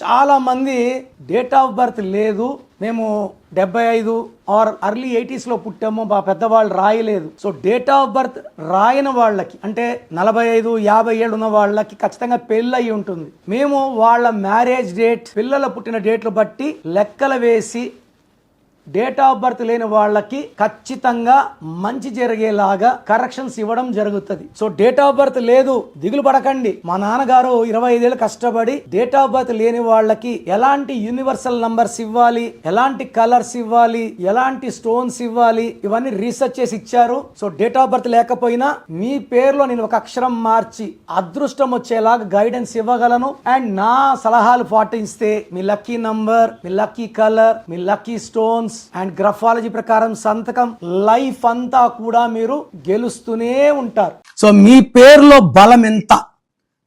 చాలా మంది date of birth లేదు, మేము 75 ఆర్ అర్లీ 80s పుట్టాము, మా పెద్దవాళ్ళు రాయలేదు. సో డేట్ ఆఫ్ బర్త్ రాయని వాళ్ళకి, అంటే 45, 50 ఏళ్ళు ఉన్న వాళ్ళకి ఖచ్చితంగా పెళ్ళి అయి ఉంటుంది. మేము వాళ్ళ మ్యారేజ్ డేట్, పిల్లల పుట్టిన డేట్లు బట్టి లెక్కలు వేసి డేట్ ఆఫ్ బర్త్ లేని వాళ్ళకి ఖచ్చితంగా మంచి జరిగేలాగా కరెక్షన్స్ ఇవ్వడం జరుగుతుంది. సో డేట్ ఆఫ్ బర్త్ లేదు, దిగులు పడకండి. మా నాన్నగారు 25 ఏళ్ళు కష్టపడి డేట్ ఆఫ్ బర్త్ లేని వాళ్ళకి ఎలాంటి యూనివర్సల్ నంబర్స్ ఇవ్వాలి, ఎలాంటి కలర్స్ ఇవ్వాలి, ఎలాంటి స్టోన్స్ ఇవ్వాలి, ఇవన్నీ రీసెర్చ్ చేసి ఇచ్చారు. సో డేట్ ఆఫ్ బర్త్ లేకపోయినా మీ పేరులో నేను ఒక అక్షరం మార్చి అదృష్టం వచ్చేలాగా గైడెన్స్ ఇవ్వగలను. అండ్ నా సలహాలు పాటిస్తే మీ లక్కీ నంబర్, మీ లక్కీ కలర్, మీ లక్కీ స్టోన్స్ అండ్ గ్రఫాలజీ ప్రకారం సంతకం, లైఫ్ అంతా కూడా మీరు గెలుస్తూనే ఉంటారు. సో మీ పేరులో బలం ఎంత?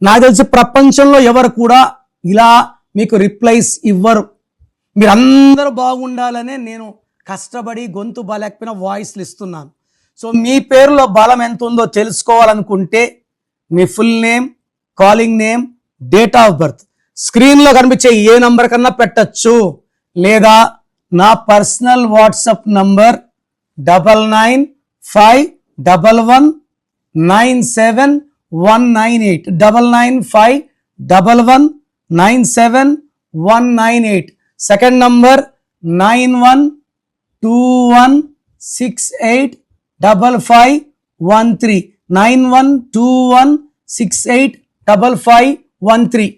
నాకు తెలిసి ప్రపంచంలో ఎవరు కూడా ఇలా మీకు రిప్లైస్ ఇవ్వరు. మీరందరూ బాగుండాలనే నేను కష్టపడి గొంతు బాలేకపోయినా వాయిస్లు ఇస్తున్నాను. సో మీ పేరులో బలం ఎంత ఉందో తెలుసుకోవాలనుకుంటే మీ full name, calling name, date of birth స్క్రీన్లో కనిపించే ఏ నంబర్ కన్నా పెట్టచ్చు, లేదా నా personal WhatsApp number 9951197198 9951197198. Second number 9121685513 9121685513.